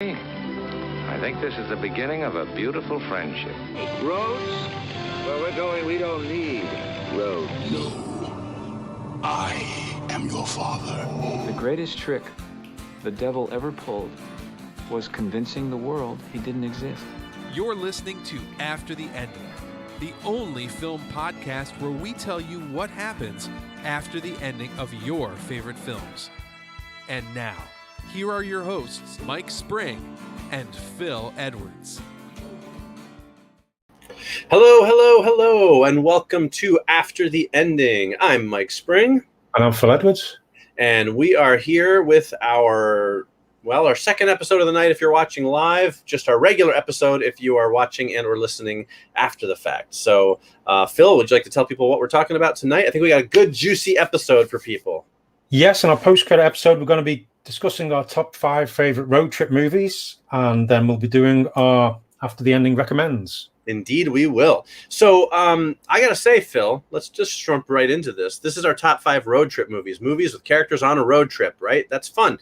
I think this is the beginning of a beautiful friendship. Roads? Where we're going, we don't need roads. No. I am your father. The greatest trick the devil ever pulled was convincing the world he didn't exist. You're listening to After the Ending, the only film podcast where we tell you what happens after the ending of your favorite films. And now, here are your hosts, Mike Spring and Phil Edwards. Hello, and welcome to After the Ending. I'm Mike Spring. And I'm Phil Edwards. And we are here with our second episode of the night if you're watching live, just our regular episode if you are watching and or listening after the fact. So, Phil, would you like to tell people what we're talking about tonight? I think we got a good, juicy episode for people. Yes, in our post-credit episode, we're going to be discussing our top 5 favorite road trip movies, and then we'll be doing our After the Ending recommends. Indeed, we will. So, I got to say, Phil, let's just jump right into this. This is our top 5 road trip movies with characters on a road trip, right? That's fun.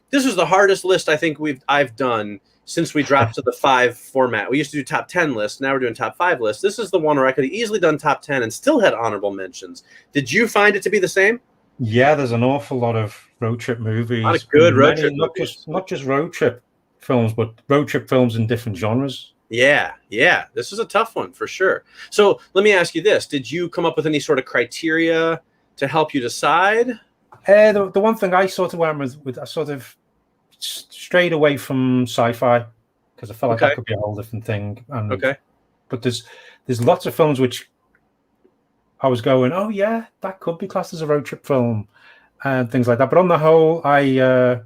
This is the hardest list I think I've done since we dropped to the 5 format. We used to do top 10 lists. Now we're doing top 5 lists. This is the one where I could have easily done top 10 and still had honorable mentions. Did you find it to be the same? Yeah, there's an awful lot of road trip movies. A lot of good road trip movies. Not just road trip films, but road trip films in different genres. Yeah. This is a tough one for sure. So let me ask you this. Did you come up with any sort of criteria to help you decide? The one thing I sort of went with I sort of strayed away from sci-fi because I felt like that could be a whole different thing. But there's lots of films which I was going, oh yeah, that could be classed as a road trip film and things like that. But on the whole, I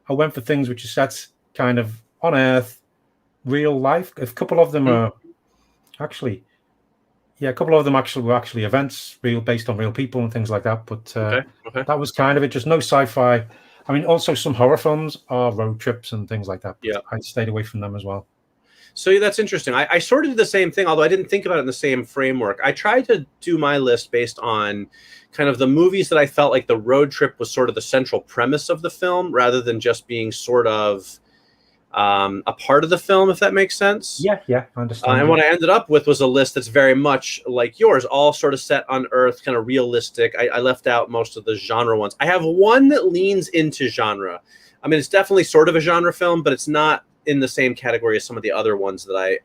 went for things which are set kind of on Earth, real life. A couple of them are actually were actually events, based on real people and things like that. But that was kind of it. Just no sci-fi. I mean, also some horror films are road trips and things like that. But I stayed away from them as well. So that's interesting. I sort of did the same thing, although I didn't think about it in the same framework. I tried to do my list based on kind of the movies that I felt like the road trip was sort of the central premise of the film, rather than just being sort of a part of the film, if that makes sense. Yeah, I understand. And what I ended up with was a list that's very much like yours, all sort of set on Earth, kind of realistic. I left out most of the genre ones. I have one that leans into genre. I mean, it's definitely sort of a genre film, but it's not in the same category as some of the other ones that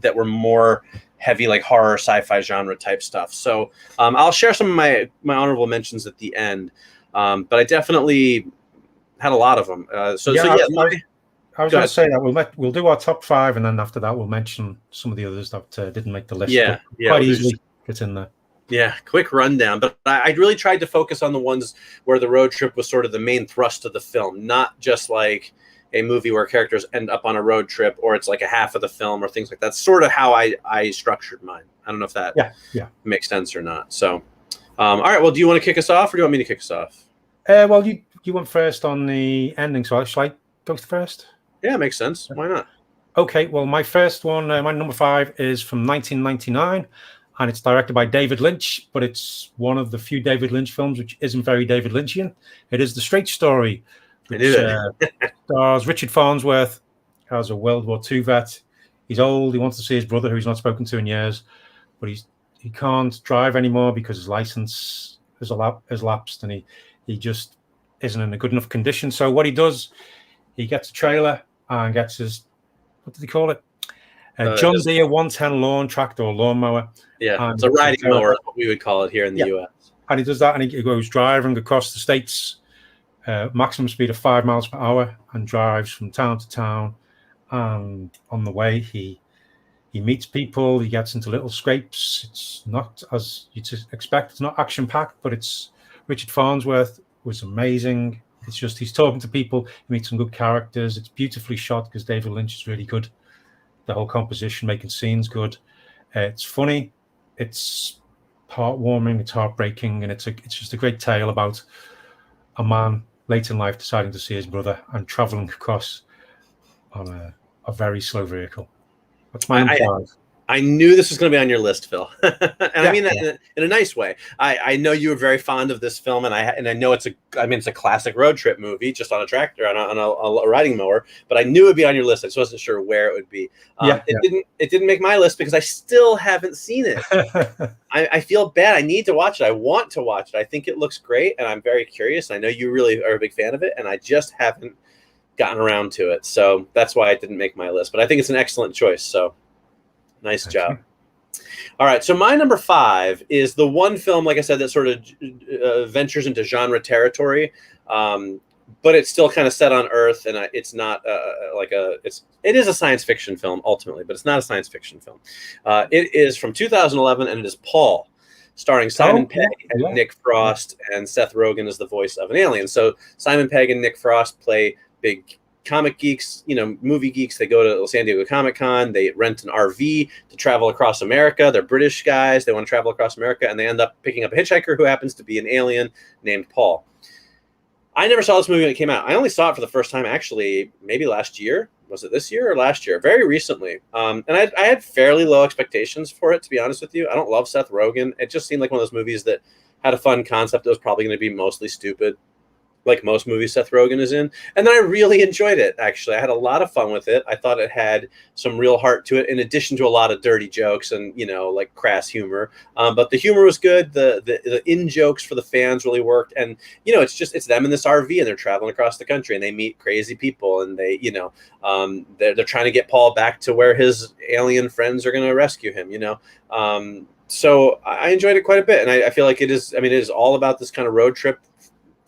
that were more heavy, like horror, sci-fi genre type stuff. So I'll share some of my honorable mentions at the end, but I definitely had a lot of them. I was going to say that we'll do our top 5, and then after that we'll mention some of the others that didn't make the list. Quite easily fit in there. Yeah, quick rundown. But I really tried to focus on the ones where the road trip was sort of the main thrust of the film, not just like a movie where characters end up on a road trip, or it's like a half of the film, or things like that. That's sort of how I structured mine. I don't know if that makes sense or not. So, all right. Well, do you want to kick us off, or do you want me to kick us off? Well, you went first on the ending, so shall I go first? Yeah, makes sense. Why not? Okay. Well, my first one, my number 5, is from 1999, and it's directed by David Lynch, but it's one of the few David Lynch films which isn't very David Lynchian. It is The Straight Story, which stars Richard Farnsworth as a World War II vet. He's old. He wants to see his brother, who he's not spoken to in years, but he can't drive anymore because his license has lapsed, and he just isn't in a good enough condition. So what he does, he gets a trailer and gets his, what did he call it? John Deere 110 lawn tractor or lawnmower. Yeah, it's a riding mower, is what we would call it here in the U.S. And he does that, and he goes driving across the states, maximum speed of 5 miles per hour, and drives from town to town. And on the way, he meets people. He gets into little scrapes. It's not as you'd expect. It's not action-packed, but it's Richard Farnsworth was amazing. It's just he's talking to people. He meets some good characters. It's beautifully shot because David Lynch is really good. The whole composition, making scenes good. It's funny. It's heartwarming. It's heartbreaking, and it's just a great tale about a man late in life deciding to see his brother and traveling across on a very slow vehicle. That's my number 5. I knew this was going to be on your list, Phil, and I mean that in a nice way. I know you were very fond of this film, and I know it's a classic road trip movie, just on a tractor, on a riding mower. But I knew it would be on your list. I just wasn't sure where it would be. It didn't make my list because I still haven't seen it. I feel bad. I need to watch it. I want to watch it. I think it looks great, and I'm very curious. I know you really are a big fan of it, and I just haven't gotten around to it. So that's why it didn't make my list. But I think it's an excellent choice. So. Nice job. All right, so my number 5 is the one film, like I said, that sort of ventures into genre territory, but it's still kind of set on Earth, and it's not it is a science fiction film ultimately, but it's not a science fiction film. It is from 2011, and it is Paul, starring Simon Pegg and Nick Frost, and Seth Rogen is the voice of an alien. So Simon Pegg and Nick Frost play big comic geeks, movie geeks. They go to San Diego Comic-Con. They rent an RV to travel across America. They're British guys. They want to travel across America, and they end up picking up a hitchhiker who happens to be an alien named Paul. I never saw this movie when it came out. I only saw it for the first time, actually, maybe last year. Was it this year or last year? Very recently. And I had fairly low expectations for it, to be honest with you. I don't love Seth Rogen. It just seemed like one of those movies that had a fun concept that was probably going to be mostly stupid, like most movies Seth Rogen is in. And then I really enjoyed it, actually. I had a lot of fun with it. I thought it had some real heart to it, in addition to a lot of dirty jokes and, like crass humor. But the humor was good. The in-jokes for the fans really worked. And, it's them in this RV, and they're traveling across the country, and they meet crazy people, and they, they're trying to get Paul back to where his alien friends are going to rescue him, So I enjoyed it quite a bit. And I feel like it is all about this kind of road trip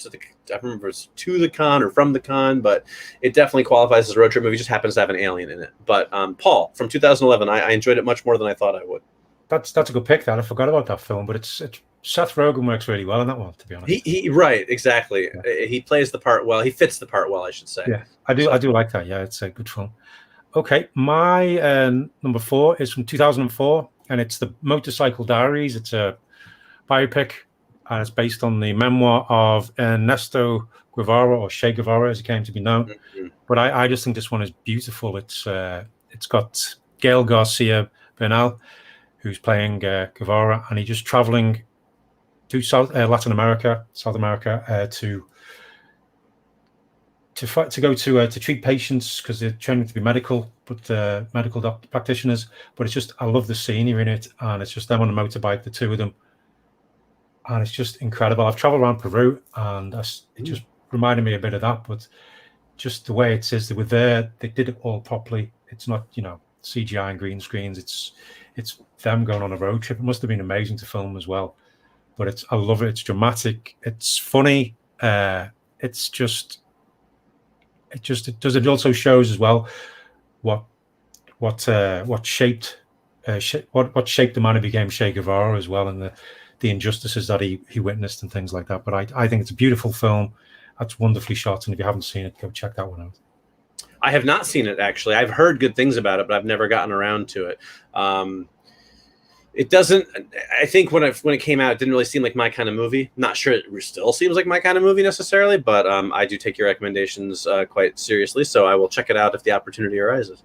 I don't remember if it's to the con or from the con, but it definitely qualifies as a road trip movie. It just happens to have an alien in it. But Paul from 2011, I enjoyed it much more than I thought I would. That's a good pick. I forgot about that film, but it's Seth Rogen works really well in that one, to be honest. He right, exactly. Yeah. He plays the part well. He fits the part well, I should say. Yeah, I do like that. Yeah, it's a good film. Okay, my number 4 is from 2004, and it's the Motorcycle Diaries. It's a biopic. And it's based on the memoir of Ernesto Guevara, or Che Guevara, as he came to be known. Mm-hmm. But I just think this one is beautiful. It's got Gael Garcia Bernal, who's playing Guevara, and he's just traveling to South America, to treat patients, because they're training to be medical practitioners. But it's just, I love the scenery in it, and it's just them on a motorbike, the two of them. And it's just incredible. I've traveled around Peru, and it just reminded me a bit of that. But just the way it is, they were there, they did it all properly. It's not, CGI and green screens. It's them going on a road trip. It must have been amazing to film as well. But I love it. It's dramatic. It's funny. It also shows as well what shaped the man who became Che Guevara as well, and the injustices that he witnessed and things like that. But I think it's a beautiful film. That's wonderfully shot, and if you haven't seen it, go check that one out. I have not seen it, actually. I've heard good things about it, but I've never gotten around to it. It doesn't. I think when it came out, it didn't really seem like my kind of movie. Not sure it still seems like my kind of movie necessarily, but I do take your recommendations quite seriously, so I will check it out if the opportunity arises.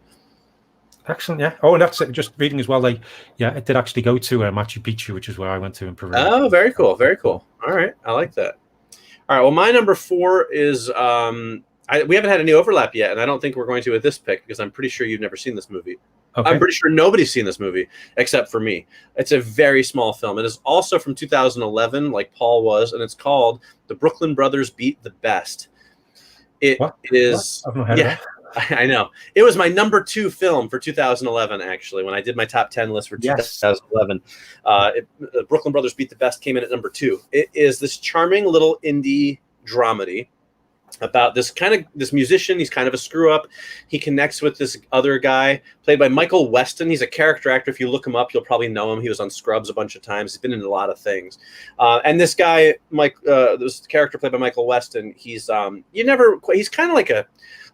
Excellent, yeah. Oh, and that's it. Just reading as well. It did actually go to Machu Picchu, which is where I went to in Peru. Oh, very cool, very cool. All right, I like that. All right, well, my number 4 is we haven't had any overlap yet, and I don't think we're going to with this pick, because I'm pretty sure you've never seen this movie. Okay. I'm pretty sure nobody's seen this movie except for me. It's a very small film. It is also from 2011, like Paul was, and it's called The Brooklyn Brothers Beat the Best. It is, yeah. I know. It was my number 2 film for 2011, actually, when I did my top 10 list for 2011. Brooklyn Brothers Beat the Best came in at number 2. It is this charming little indie dramedy about this musician. He's kind of a screw up. He connects with this other guy played by Michael Weston. He's a character actor. If you look him up, you'll probably know him. He was on Scrubs a bunch of times. He's been in a lot of things. And this guy, this character played by Michael Weston, he's kind of like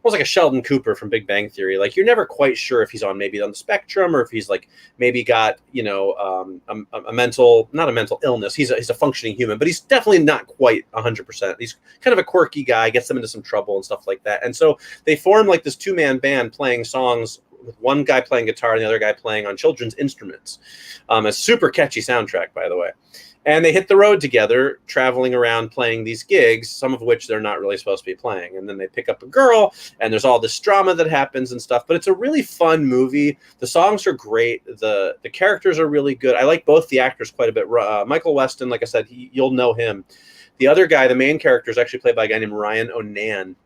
almost like a Sheldon Cooper from Big Bang Theory. Like, you're never quite sure if he's on the spectrum, or if he's maybe got a mental, not a mental illness. He's a functioning human, but he's definitely not quite 100%. He's kind of a quirky guy, gets them into some trouble and stuff like that. And so they form like this 2-man band playing songs with one guy playing guitar and the other guy playing on children's instruments. A super catchy soundtrack, by the way. And they hit the road together, traveling around playing these gigs, some of which they're not really supposed to be playing. And then they pick up a girl, and there's all this drama that happens and stuff. But it's a really fun movie. The songs are great. The characters are really good. I like both the actors quite a bit. Michael Weston, like I said, you'll know him. The other guy, the main character, is actually played by a guy named Ryan Onan.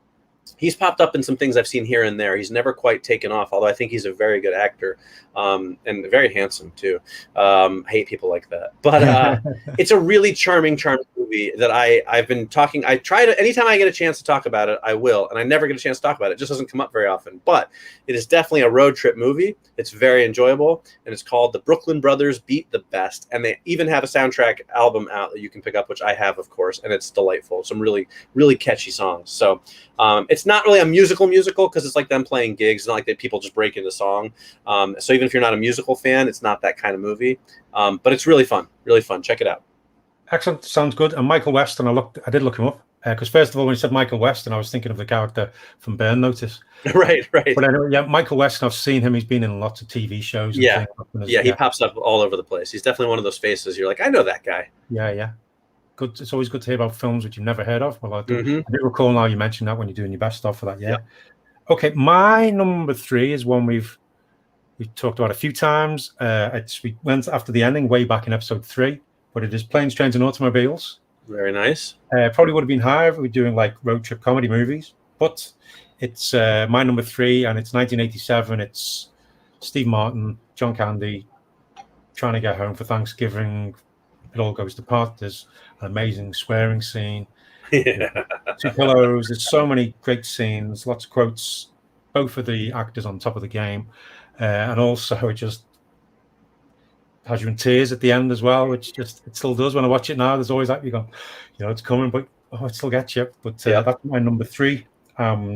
He's popped up in some things I've seen here and there. He's never quite taken off, although I think he's a very good actor, and very handsome too. I hate people like that, but it's a really charming movie that I've been talking. I try to, anytime I get a chance to talk about it, I will, and I never get a chance to talk about it. It just doesn't come up very often, but it is definitely a road trip movie. It's very enjoyable, and it's called The Brooklyn Brothers Beat the Best, and they even have a soundtrack album out that you can pick up, which I have, of course, and it's delightful. Some really, really catchy songs. So it's not really a musical because it's like them playing gigs. It's not like that people just break into song. So even if you're not a musical fan, it's not that kind of movie. But it's really fun. Really fun. Check it out. Excellent. Sounds good. And Michael Weston, I did look him up because first of all, when you said Michael Weston, I was thinking of the character from Burn Notice. Right. But anyway, yeah, Michael Weston, I've seen him. He's been in lots of TV shows. And he pops up all over the place. He's definitely one of those faces. You're like, I know that guy. Yeah. Good. It's always good to hear about films which you've never heard of. Well, I do recall now you mentioned that when you're doing your best stuff for that. Yeah. Okay, my number 3 is one we've talked about a few times. We went after the ending way back in episode 3, but it is Planes, Trains, and Automobiles. Very nice. Probably would have been higher if we were doing like road trip comedy movies, but it's my number 3, and it's 1987. It's Steve Martin, John Candy, trying to get home for Thanksgiving. It all goes to pot. There's an amazing swearing scene. Yeah. 2 pillows. There's so many great scenes, lots of quotes, both of the actors on top of the game. And also it just has you in tears at the end as well, which it still does when I watch it now. There's always that you go, it's coming, but it still gets you. But that's my number 3.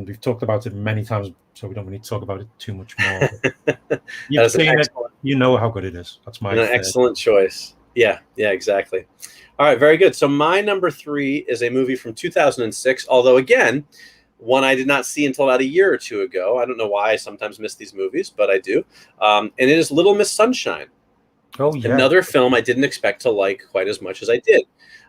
We've talked about it many times, so we don't need to talk about it too much more. You've seen it, you know how good it is. That's my excellent choice. Yeah, exactly. All right, very good. So my number 3 is a movie from 2006, although, again, one I did not see until about a year or 2 ago. I don't know why I sometimes miss these movies, but I do. And it is Little Miss Sunshine. Oh, yeah. Another film I didn't expect to like quite as much as I did.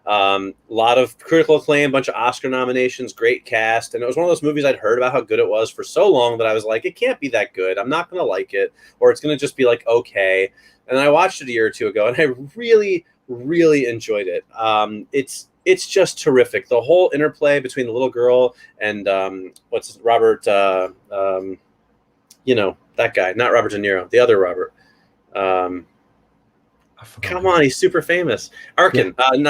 A lot of critical acclaim, bunch of Oscar nominations, great cast. And it was one of those movies I'd heard about how good it was for so long that I was like, it can't be that good. I'm not going to like it, or it's going to just be like, okay. And I watched it a year or 2 ago, and I really, really enjoyed it. It's just terrific. The whole interplay between the little girl and Robert, that guy, not Robert De Niro, the other Robert. Come on, he's super famous. Arkin, Alan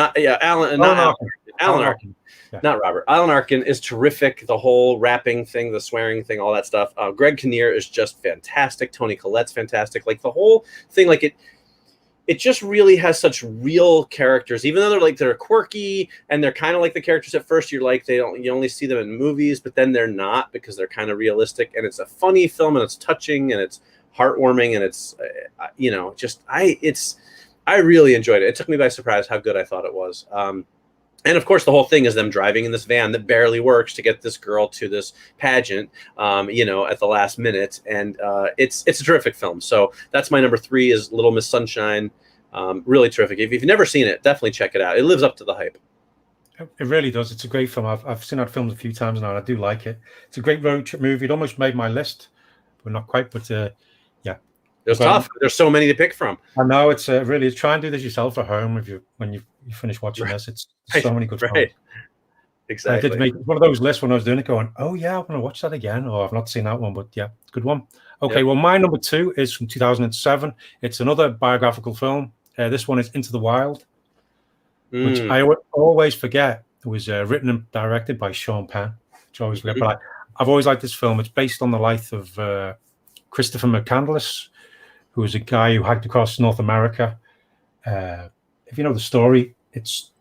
Arkin. Yeah. Not Robert. Alan Arkin is terrific. The whole rapping thing, the swearing thing, all that stuff. Greg Kinnear is just fantastic. Toni Collette's fantastic. Like the whole thing, like it just really has such real characters, even though they're quirky and they're kind of like the characters at first. You're like, you only see them in movies, but then they're not because they're kind of realistic. And it's a funny film, and it's touching, and it's heartwarming, and it's I really enjoyed it. It took me by surprise how good I thought it was. And of course, the whole thing is them driving in this van that barely works to get this girl to this pageant, at the last minute. And it's a terrific film. So that's my number 3 is Little Miss Sunshine. Really terrific. If you've never seen it, definitely check it out. It lives up to the hype. It really does. It's a great film. I've seen that film a few times now, and I do like it. It's a great road trip movie. It almost made my list, but not quite. But yeah. It was tough. There's so many to pick from. I know it's really try and do this yourself at home when you finish watching this. It's so many good films. Exactly. I did make one of those lists when I was doing it, going, "Oh yeah, I'm going to watch that again." Or I've not seen that one, but yeah, good one. Okay, well, my number 2 is from 2007. It's another biographical film. This one is Into the Wild, which I always forget it was written and directed by Sean Penn. Which I always forget, but I've always liked this film. It's based on the life of Christopher McCandless, who was a guy who hiked across North America. If you know the story, it's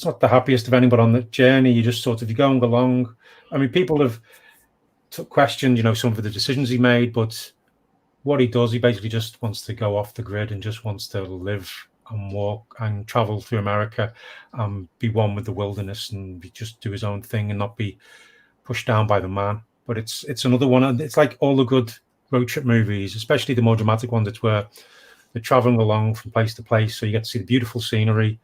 not the happiest of any, but on the journey, you just sort of, you're going along. I mean, people have questioned, some of the decisions he made, but what he does, he basically just wants to go off the grid and just wants to live and walk and travel through America, be one with the wilderness and just do his own thing and not be pushed down by the man. But it's another one. And it's like all the good road trip movies, especially the more dramatic ones. It's where they're traveling along from place to place, so you get to see the beautiful scenery.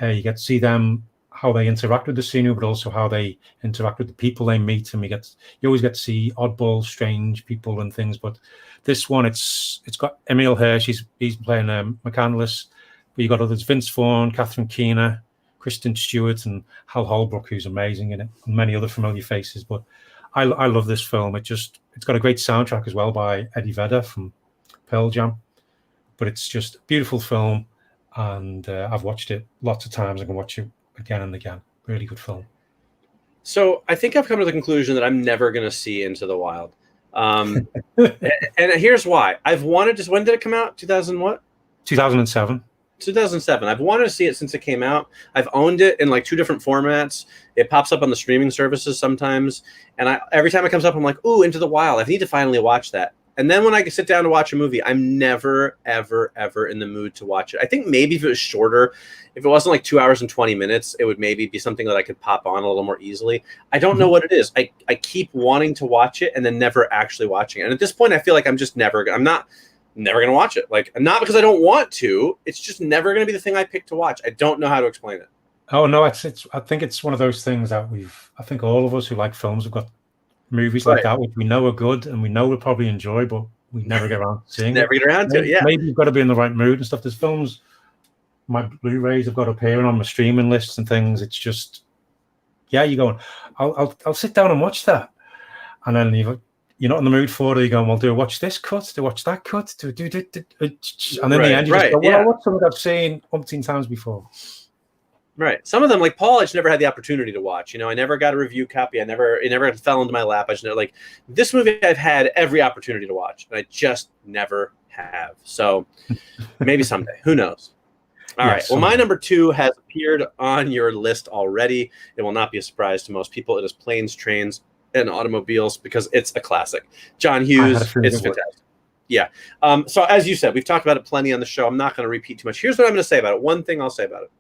You get to see them, how they interact with the scenery, but also how they interact with the people they meet. And you always get to see oddball, strange people and things. But this one, it's got Emil Hirsch. He's playing McCandless. But you got others: Vince Vaughn, Catherine Keener, Kristen Stewart, and Hal Holbrook, who's amazing in it, and many other familiar faces. But I love this film. It's got a great soundtrack as well by Eddie Vedder from Pearl Jam. But it's just a beautiful film, and I've watched it lots of times. I can watch it again and again. Really good film. So I think I've come to the conclusion that I'm never going to see Into the Wild. And here's why. I've wanted to. When did it come out? 2000 what? 2007. 2007. I've wanted to see it since it came out. I've owned it in like 2 different formats. It pops up on the streaming services sometimes, and every time it comes up, I'm like, "Ooh, Into the Wild! I need to finally watch that." And then when I sit down to watch a movie, I'm never, ever, ever in the mood to watch it. I think maybe if it was shorter, if it wasn't like 2 hours and 20 minutes, it would maybe be something that I could pop on a little more easily. I don't know what it is. I keep wanting to watch it and then never actually watching it. And at this point, I feel like I'm not never going to watch it. Like, not because I don't want to. It's just never going to be the thing I pick to watch. I don't know how to explain it. Oh no, I think it's one of those things that I think all of us who like films have got movies like that, which we know are good and we know we'll probably enjoy, but we never get around to seeing never get around to it. Yeah, maybe you've got to be in the right mood and stuff. There's films, my Blu-rays have got up here and on my streaming lists and things. It's just, yeah, you're going, I'll sit down and watch that, and then you're not in the mood for it. You're going, well, do I watch this cut? Do I watch that cut? And then in the end, you just go, well, I watched something I've seen umpteen times before. Right. Some of them, like Paul, I just never had the opportunity to watch. I never got a review copy. It never fell into my lap. I just never, like, this movie I've had every opportunity to watch, and I just never have. So maybe someday. Who knows? All right. Well, my number 2 has appeared on your list already. It will not be a surprise to most people. It is Planes, Trains, and Automobiles, because it's a classic. John Hughes, it's fantastic. Yeah. So as you said, we've talked about it plenty on the show. I'm not going to repeat too much. Here's what I'm going to say about it. One thing I'll say about it.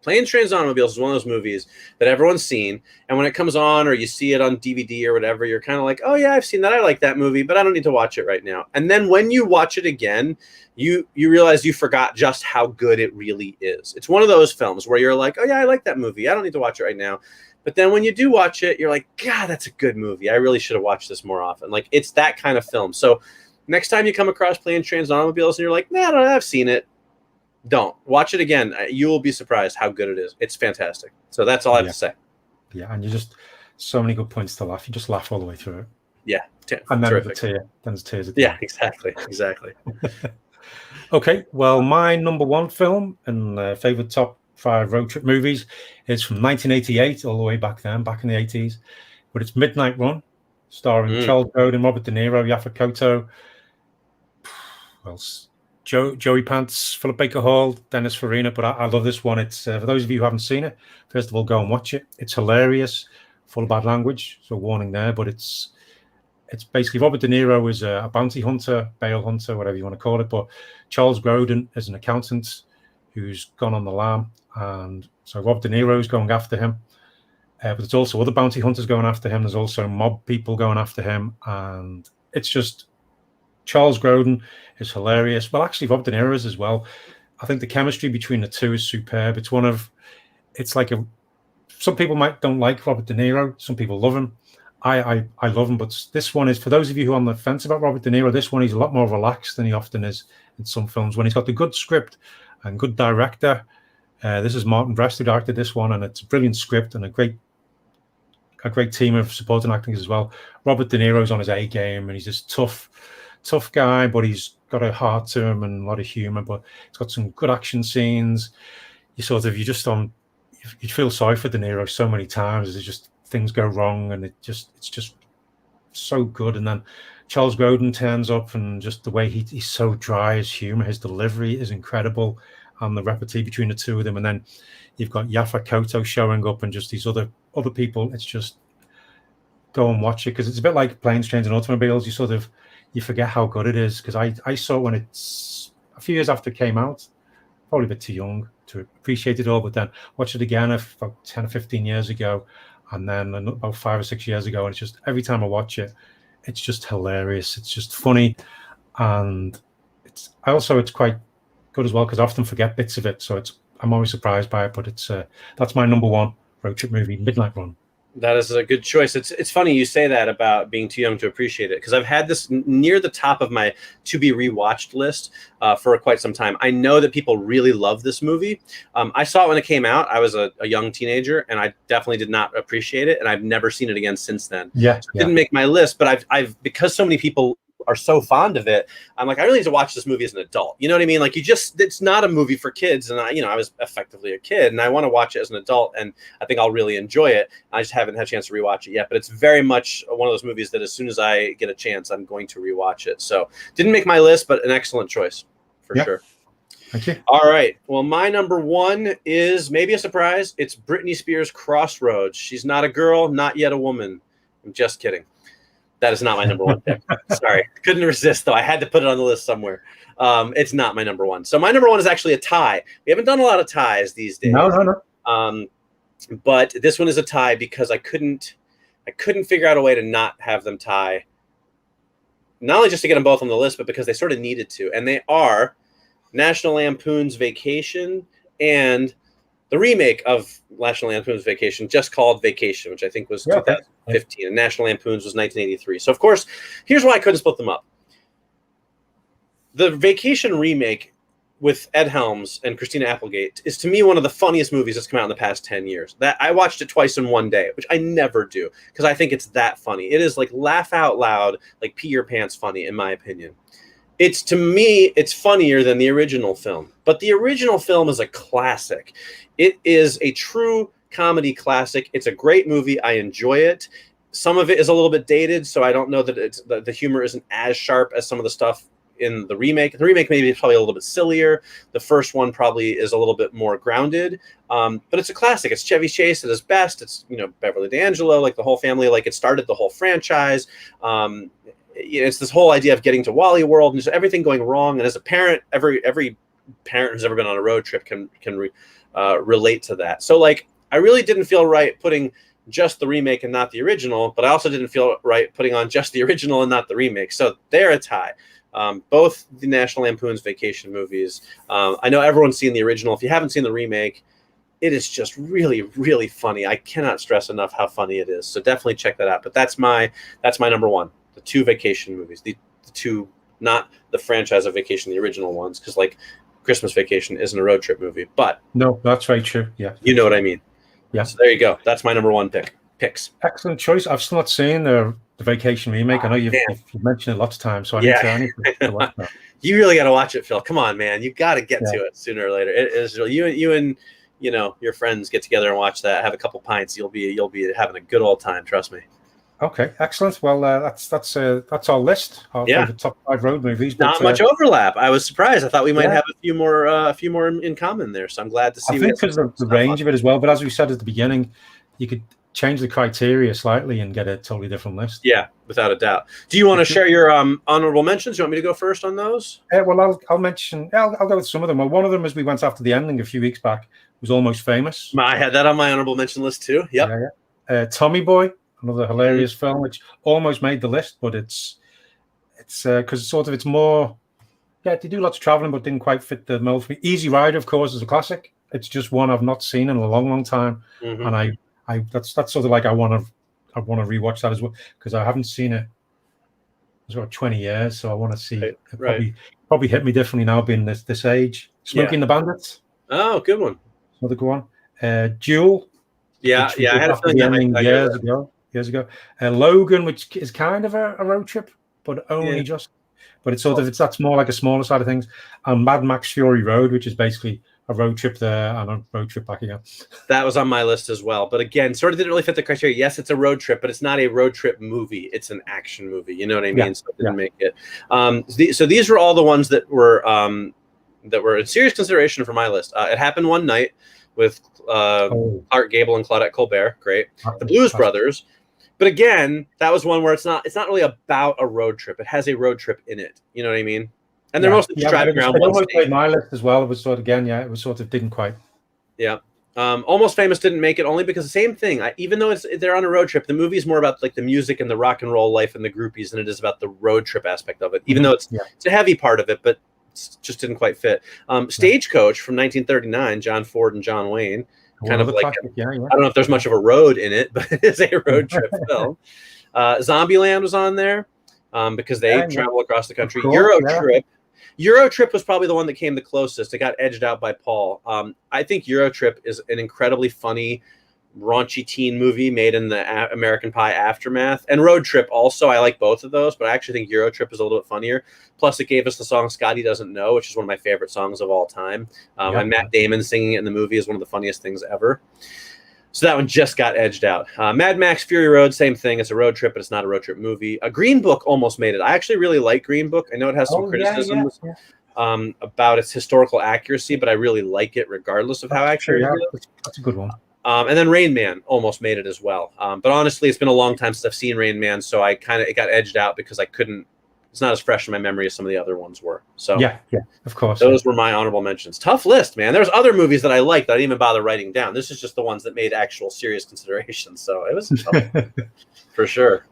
Planes, Trains, and Automobiles is one of those movies that everyone's seen, and when it comes on or you see it on DVD or whatever, you're kind of like, oh yeah, I've seen that. I like that movie, but I don't need to watch it right now. And then when you watch it again, you realize you forgot just how good it really is. It's one of those films where you're like, oh yeah, I like that movie. I don't need to watch it right now. But then when you do watch it, you're like, God, that's a good movie. I really should have watched this more often. Like, it's that kind of film. So next time you come across Planes, Trains, and Automobiles and you're like, nah, I've seen it. Don't watch it again. You will be surprised how good it is. It's fantastic. So that's all I have to say. Yeah, and you just so many good points to laugh. You just laugh all the way through it. Yeah, and then terrific. Then there's tears at the end. Yeah, exactly. Okay, well, my number 1 film and favorite top 5 road trip movies is from 1988, all the way back then, back in the 80s. But it's Midnight Run, starring Charles Grodin, Robert De Niro, Yaphet Kotto. Well, Joey Pants, Philip Baker Hall, Dennis Farina. But I love this one. It's for those of you who haven't seen it, first of all, go and watch it. It's hilarious, full of bad language, so warning there. But it's basically Robert De Niro is a bounty hunter, bail hunter, whatever you want to call it. But Charles Grodin is an accountant who's gone on the lam, and so Robert De Niro is going after him. But there's also other bounty hunters going after him. There's also mob people going after him, and it's just Charles Grodin is hilarious. Well, actually, Robert De Niro is as well. I think the chemistry between the two is superb. Some people don't like Robert De Niro. Some people love him. I love him, but this one is, for those of you who are on the fence about Robert De Niro, this one he's a lot more relaxed than he often is in some films. When he's got the good script and good director, this is Martin Brest who directed this one, and it's a brilliant script and a great team of supporting actors as well. Robert De Niro's on his A game, and he's this tough guy, but he's got a heart to him and a lot of humor. But it's got some good action scenes. You feel sorry for De Niro so many times. It's just things go wrong, and it's just so good. And then Charles Grodin turns up, and just the way he's so dry, his humor, his delivery is incredible, and the repartee between the two of them. And then you've got Yaphet Kotto showing up, and just these other people. It's just, go and watch it, because it's a bit like Planes, Trains, and Automobiles. You forget how good it is, because I saw it when it's a few years after it came out, probably a bit too young to appreciate it all, but then watch it again about 10 or 15 years ago, and then about 5 or 6 years ago, and it's just, every time I watch it, it's just hilarious. It's just funny, and it's quite good as well because I often forget bits of it. So I'm always surprised by it. But that's my number one road trip movie, Midnight Run. That is a good choice. It's funny you say that about being too young to appreciate it, because I've had this near the top of my to be rewatched list for quite some time. I know that people really love this movie. I saw it when it came out. I was a young teenager, and I definitely did not appreciate it, and I've never seen it again since then. Yeah, so it didn't make my list, but I've because so many people are so fond of it, I'm like, I really need to watch this movie as an adult. You know what I mean? Like, it's not a movie for kids. And I was effectively a kid, and I want to watch it as an adult, and I think I'll really enjoy it. I just haven't had a chance to rewatch it yet, but it's very much one of those movies that as soon as I get a chance, I'm going to rewatch it. So didn't make my list, but an excellent choice for sure. Thank you. All right. Well, my number one is maybe a surprise. It's Britney Spears' Crossroads. She's not a girl, not yet a woman. I'm just kidding. That is not my number one pick. Sorry. Couldn't resist, though. I had to put it on the list somewhere. It's not my number one. So my number one is actually a tie. We haven't done a lot of ties these days. No. But this one is a tie because I couldn't figure out a way to not have them tie. Not only just to get them both on the list, but because they sort of needed to. And they are National Lampoon's Vacation and the remake of National Lampoon's Vacation, just called Vacation, which I think was 2015, and National Lampoon's was 1983. So, of course, here's why I couldn't split them up. The Vacation remake with Ed Helms and Christina Applegate is, to me, one of the funniest movies that's come out in the past 10 years. That I watched it twice in one day, which I never do, because I think it's that funny. It is like laugh out loud, like pee your pants funny, in my opinion. To me, it's funnier than the original film. But the original film is a classic. It is a true comedy classic. It's a great movie. I enjoy it. Some of it is a little bit dated, so I don't know that the humor isn't as sharp as some of the stuff in the remake. The remake maybe is probably a little bit sillier. The first one probably is a little bit more grounded. But it's a classic. It's Chevy Chase at his best. It's Beverly D'Angelo, like the whole family, like it started the whole franchise. It's this whole idea of getting to Wally World and just everything going wrong. And as a parent, every parent who's ever been on a road trip can relate to that. So like, I really didn't feel right putting just the remake and not the original, but I also didn't feel right putting on just the original and not the remake. So they're a tie. Both the National Lampoon's Vacation movies. I know everyone's seen the original. If you haven't seen the remake, it is just really, really funny. I cannot stress enough how funny it is. So definitely check that out. But that's my number one. The two Vacation movies, the two, not the franchise of Vacation, the original ones, because like Christmas Vacation isn't a road trip movie. But no, that's very true. Yeah, you know what I mean. Yeah. So there you go. That's my number one picks. Excellent choice. I've still not seen the Vacation remake. I know you've mentioned it lots of times, so I need to watch that. You really got to watch it, Phil. Come on, man. You got to get to it sooner or later. It is you and your friends get together and watch that. Have a couple pints. You'll be having a good old time. Trust me. Okay, excellent. Well, that's our list of the top 5 road movies. But, not much overlap. I was surprised. I thought we might have a few more in common there. So I'm glad to see. I think because the range of it as well. But as we said at the beginning, you could change the criteria slightly and get a totally different list. Yeah, without a doubt. Do you want to share your honorable mentions? You want me to go first on those? Well, I'll mention. I'll go with some of them. Well, one of them, as we went after the ending a few weeks back, was Almost Famous. I had that on my honorable mention list too. Yep. Yeah. Tommy Boy. Another hilarious film, which almost made the list, but it's because it's more. Yeah, they do lots of traveling, but didn't quite fit the mold for me. Easy Rider, of course, is a classic. It's just one I've not seen in a long, long time, and I that's sort of like I want to rewatch that as well because I haven't seen it. It's about 20 years, so I want to see. It probably hit me differently now, being this age. Smoking the Bandits. Oh, good one. Another good one. Duel. Yeah. I had a feeling years ago. Logan, which is kind of a road trip, but only just. But it's that's more like a smaller side of things. And Mad Max Fury Road, which is basically a road trip there and a road trip back again. That was on my list as well. But again, sort of didn't really fit the criteria. Yes, it's a road trip, but it's not a road trip movie. It's an action movie. You know what I mean? So it didn't make it. So these were all the ones that were in serious consideration for my list. It Happened One Night with Clark Gable and Claudette Colbert. Great. The Blues Brothers. But again, that was one where it's not really about a road trip. It has a road trip in it. You know what I mean? And they're mostly just driving around. It almost played my list as well. It was sort of didn't quite. Yeah. Almost Famous didn't make it only because the same thing. Even though they're on a road trip, the movie's more about like the music and the rock and roll life and the groupies than it is about the road trip aspect of it. Even though it's a heavy part of it, but it just didn't quite fit. Stagecoach from 1939, John Ford and John Wayne. Kind of like I don't know if there's much of a road in it, but it is a road trip film. Zombieland was on there because they travel across the country. Eurotrip was probably the one that came the closest. It got edged out by Paul. I think Eurotrip is an incredibly funny, raunchy teen movie made in the American Pie aftermath. And Road Trip also, I like both of those, but I actually think Eurotrip is a little bit funnier. Plus, it gave us the song Scotty Doesn't Know, which is one of my favorite songs of all time. And Matt Damon singing it in the movie is one of the funniest things ever. So that one just got edged out. Mad Max Fury Road, same thing. It's a road trip, but it's not a road trip movie. Green Book almost made it. I actually really like Green Book. I know it has some criticisms about its historical accuracy, but I really like it regardless of how accurate it is. That's a good one. And then Rain Man almost made it as well. But honestly, it's been a long time since I've seen Rain Man, so it got edged out because I couldn't. It's not as fresh in my memory as some of the other ones were. So yeah, of course. Those were my honorable mentions. Tough list, man. There's other movies that I liked that I didn't even bother writing down. This is just the ones that made actual serious consideration. So it was tough for sure.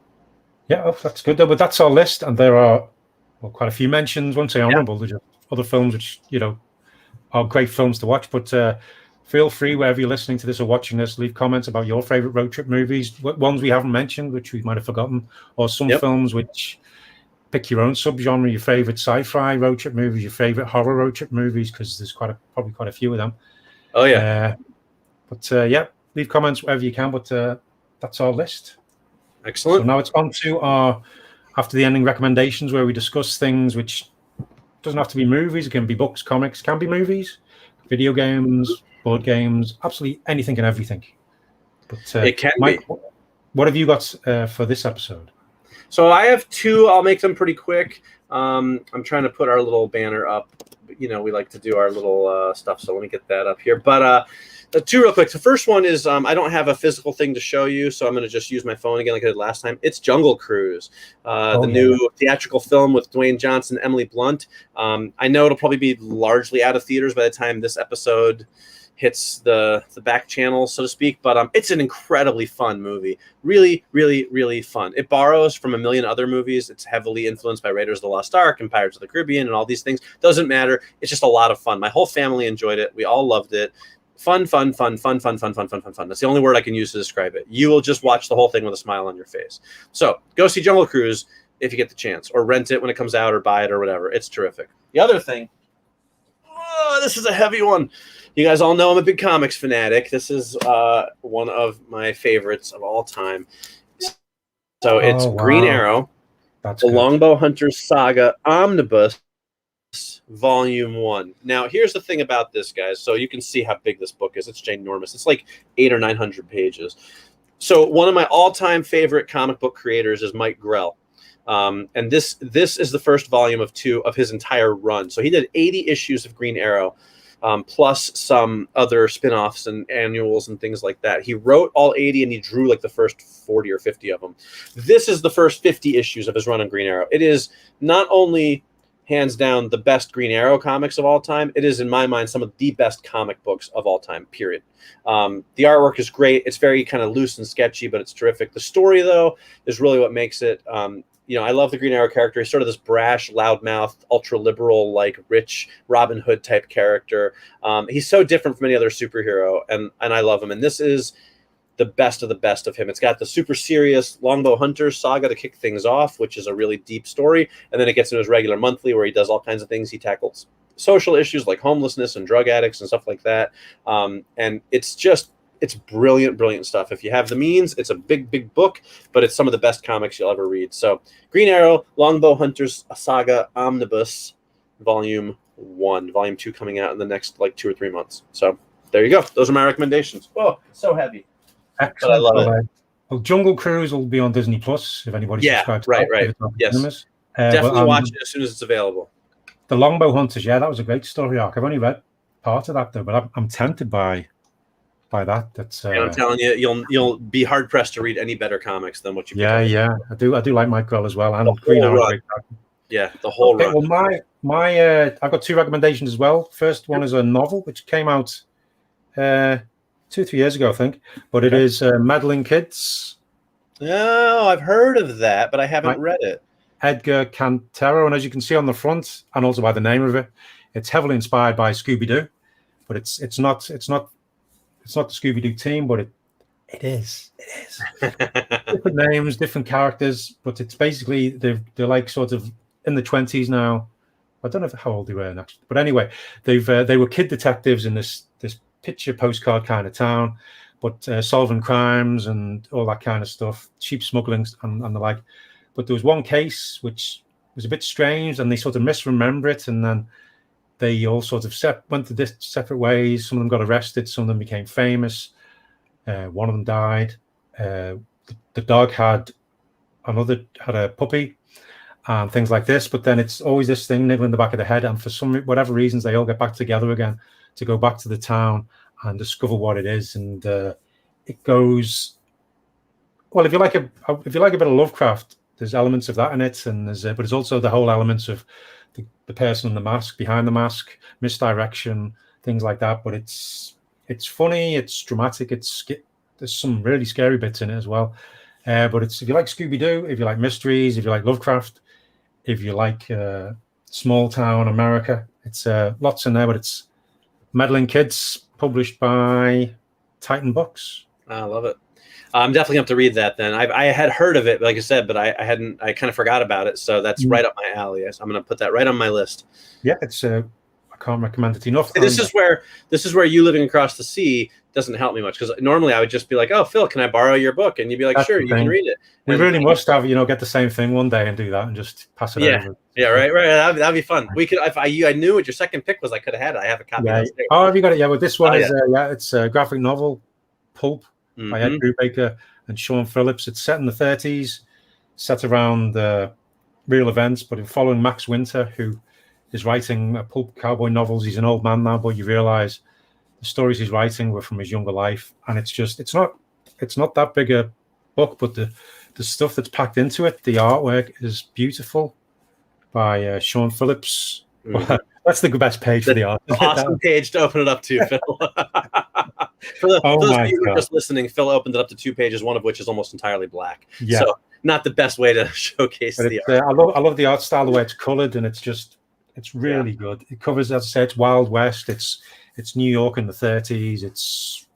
Yeah, that's good though. But that's our list, and there are quite a few mentions. Won't say honorable. There's other films which are great films to watch. But feel free wherever you're listening to this or watching this, leave comments about your favorite road trip movies, ones we haven't mentioned, which we might have forgotten, or some films which. Pick your own subgenre, your favorite sci-fi road trip movies, your favorite horror road trip movies, because there's probably quite a few of them. Oh yeah. Leave comments wherever you can. But that's our list. Excellent. So now it's on to our after the ending recommendations, where we discuss things which doesn't have to be movies. It can be books, comics, can be movies, video games, board games, absolutely anything and everything. But it can Mike, be. What have you got for this episode? So I have two. I'll make them pretty quick. I'm trying to put our little banner up. We like to do our little stuff. So let me get that up here. But two real quick. The first one is I don't have a physical thing to show you, so I'm going to just use my phone again like I did last time. It's Jungle Cruise, new theatrical film with Dwayne Johnson, Emily Blunt. I know it'll probably be largely out of theaters by the time this episode hits the back channel, so to speak, but it's an incredibly fun movie. Really, really, really fun. It borrows from a million other movies. It's heavily influenced by Raiders of the Lost Ark and Pirates of the Caribbean and all these things. Doesn't matter. It's just a lot of fun. My whole family enjoyed it. We all loved it. Fun. That's the only word I can use to describe it. You will just watch the whole thing with a smile on your face. So go see Jungle Cruise if you get the chance, or rent it when it comes out, or buy it, or whatever. It's terrific. The other thing, this is a heavy one. You guys all know I'm a big comics fanatic. This is one of my favorites of all time. So it's Green Arrow, the Longbow Hunters Saga Omnibus, Volume 1. Now, here's the thing about this, guys. So you can see how big this book is. It's ginormous. It's like 800 or 900 pages. So one of my all-time favorite comic book creators is Mike Grell. And this is the first volume of 2 of his entire run. So he did 80 issues of Green Arrow. Plus some other spin-offs and annuals and things like that. He wrote all 80 and he drew like the first 40 or 50 of them. This is the first 50 issues of his run on Green Arrow. It is not only hands down the best Green Arrow comics of all time, it is in my mind some of the best comic books of all time, period. The artwork is great. It's very kind of loose and sketchy, but it's terrific. The story, though, is really what makes it I love the Green Arrow character. He's sort of this brash, loudmouth, ultra-liberal, like rich Robin Hood type character. He's so different from any other superhero, and I love him. And this is the best of him. It's got the super serious Longbow Hunters saga to kick things off, which is a really deep story. And then it gets into his regular monthly where he does all kinds of things. He tackles social issues like homelessness and drug addicts and stuff like that. And it's brilliant stuff. If you have the means, it's a big book, but it's some of the best comics you'll ever read. So Green Arrow, Longbow Hunters Saga Omnibus, Volume 1. Volume 2 coming out in the next 2 or 3 months. So there you go. Those are my recommendations. Oh, so heavy. Excellent. I love it. Well, Jungle Cruise will be on Disney Plus if anybody subscribes. Right. Yes. Definitely watch it as soon as it's available. The Longbow Hunters, that was a great story arc. I've only read part of that though, but I'm tempted by that. That's and I'm telling you, you'll be hard pressed to read any better comics than what you. I do like Mike Grell as well, and Green Arrow. Yeah, the whole run. Well, my I've got 2 recommendations as well. First one is a novel which came out 2-3 years ago, I think. But it is Meddling Kids. Oh, I've heard of that, but I haven't read it. Edgar Cantero, and as you can see on the front, and also by the name of it, it's heavily inspired by Scooby-Doo, but it's not the Scooby-Doo team, but it is. Different names, different characters, but it's basically they're like sort of in the 20s now. I don't know how old they were actually, but anyway, they were kid detectives in this picture postcard kind of town, but solving crimes and all that kind of stuff, sheep smuggling and the like. But there was one case which was a bit strange, and they sort of misremember it, and then they all sort of went to separate ways. Some of them got arrested, some of them became famous. One of them died. The dog had a puppy, and things like this. But then it's always this thing niggling the back of the head, and for whatever reasons, they all get back together again to go back to the town and discover what it is. And it goes well. If you like a bit of Lovecraft, there's elements of that in it, and but there's also the whole elements of the person in the mask, behind the mask, misdirection, things like that. But it's funny, it's dramatic, there's some really scary bits in it as well. But if you like Scooby-Doo, if you like mysteries, if you like Lovecraft, if you like small town America, it's lots in there. But it's Meddling Kids, published by Titan Books. I love it. I'm definitely going to have to read that then. I had heard of it, like I said, but I kind of forgot about it. So that's right up my alley. I'm going to put that right on my list. Yeah, it's I can't recommend it enough. This is where you living across the sea doesn't help me much, because normally I would just be like, "Oh, Phil, can I borrow your book?" And you'd be like, "Sure, you can read it." We really must have get the same thing one day and do that and just pass it over. Yeah, right. That'd be fun. We could. If I knew what your second pick was, I could have had it. I have a copy. Yeah. Oh, have you got it? Yeah. Well, this one is it's a graphic novel, Pulp, by Ed Brubaker and Sean Phillips. It's set in the 30s, set around real events, but following Max Winter, who is writing pulp cowboy novels. He's an old man now, but you realize the stories he's writing were from his younger life, and it's not that big a book, but the stuff that's packed into it, the artwork is beautiful by Sean Phillips. That's the best page for the art. Awesome page to open it up to, Phil. For those of you who are just listening, Phil opened it up to 2 pages, one of which is almost entirely black. Yeah. So not the best way to showcase the art. I love the art style, the way it's colored, and it's really good. It covers, as I said, it's Wild West. It's New York in the 30s. It's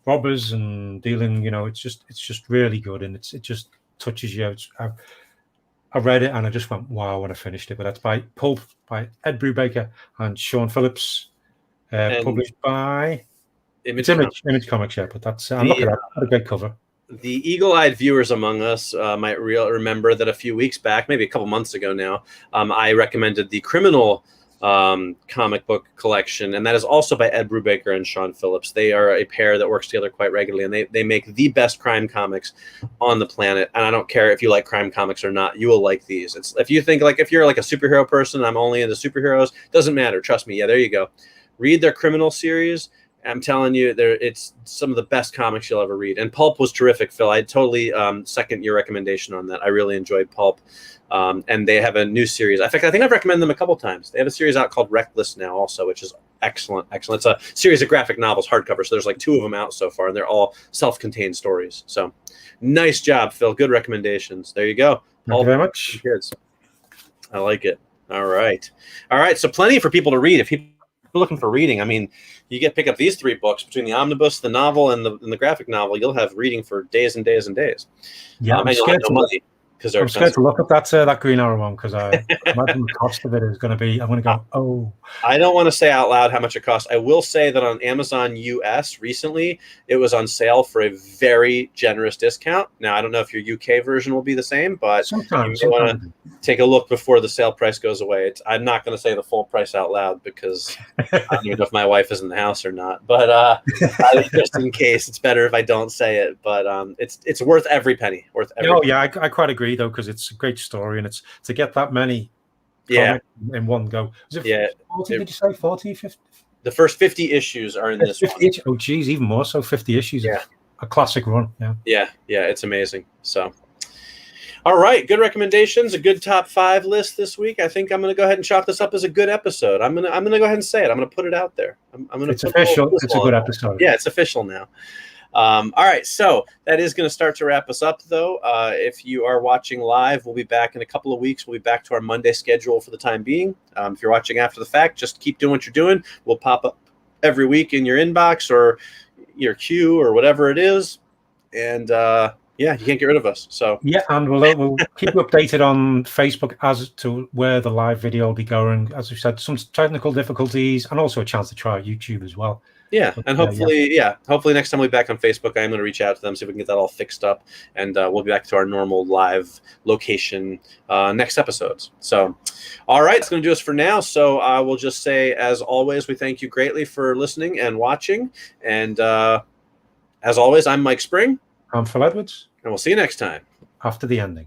robbers and dealing. It's just really good, and it just touches you. I read it and I just went wow when I finished it. But that's by Pulp by Ed Brubaker and Sean Phillips, published by Image Comics. Yeah, but that's I'm looking at a great cover. The eagle-eyed viewers among us might remember that a few weeks back, maybe a couple months ago now, I recommended the Criminal comic book collection, and that is also by Ed Brubaker and Sean Phillips. They are a pair that works together quite regularly, and they make the best crime comics on the planet. And I don't care if you like crime comics or not, you will like these. If you think if you're like a superhero person, I'm only into superheroes, doesn't matter, trust me. Yeah, there you go. Read their Criminal series. I'm telling you, it's some of the best comics you'll ever read. And Pulp was terrific, Phil. I totally second your recommendation on that. I really enjoyed Pulp. And they have a new series. In fact, I think I've recommended them a couple times. They have a series out called Reckless now also, which is excellent. It's a series of graphic novels, hardcover. So there's 2 of them out so far, and they're all self-contained stories. So nice job, Phil. Good recommendations. There you go. Thank you very much. Kids. I like it. All right. So plenty for people to read. If people are looking for reading, I mean, you pick up these 3 books between the omnibus, the novel, and the graphic novel. You'll have reading for days and days and days. Yeah, and you'll have no money. I'm scared to look at that Green Arrow one, because I imagine the cost of it is going to be. I'm going to go. Oh, I don't want to say out loud how much it costs. I will say that on Amazon US recently, it was on sale for a very generous discount. Now I don't know if your UK version will be the same, but sometimes you may want to take a look before the sale price goes away. I'm not going to say the full price out loud, because I don't even know if my wife is in the house or not. But just in case, it's better if I don't say it. But it's worth every penny. Oh yeah, I quite agree though, because it's a great story, and it's to get that many in one go. Was it 40, did you say 40, 50? The first 50 issues are in this one. Oh geez, even more so, 50 issues. Yeah, a classic run. Yeah, it's amazing. So All right, good recommendations, a good top 5 list this week. I think I'm going to go ahead and chalk this up as a good episode. I'm going to go ahead and say it. I'm going to put it out there. It's official. It's a good episode. Yeah, it's official now. All right, so that is going to start to wrap us up, though. If you are watching live, we'll be back in a couple of weeks. We'll be back to our Monday schedule for the time being. If you're watching after the fact, just keep doing what you're doing. We'll pop up every week in your inbox or your queue or whatever it is. And yeah, you can't get rid of us. So yeah, and we'll keep you updated on Facebook as to where the live video will be going. As we said, some technical difficulties and also a chance to try YouTube as well. Yeah, and hopefully, hopefully next time we'll be back on Facebook, I'm going to reach out to them, see if we can get that all fixed up, and we'll be back to our normal live location next episodes. So, all right, it's going to do us for now. So I will just say, as always, we thank you greatly for listening and watching. And as always, I'm Mike Spring. I'm Phil Edwards. And we'll see you next time. After the ending.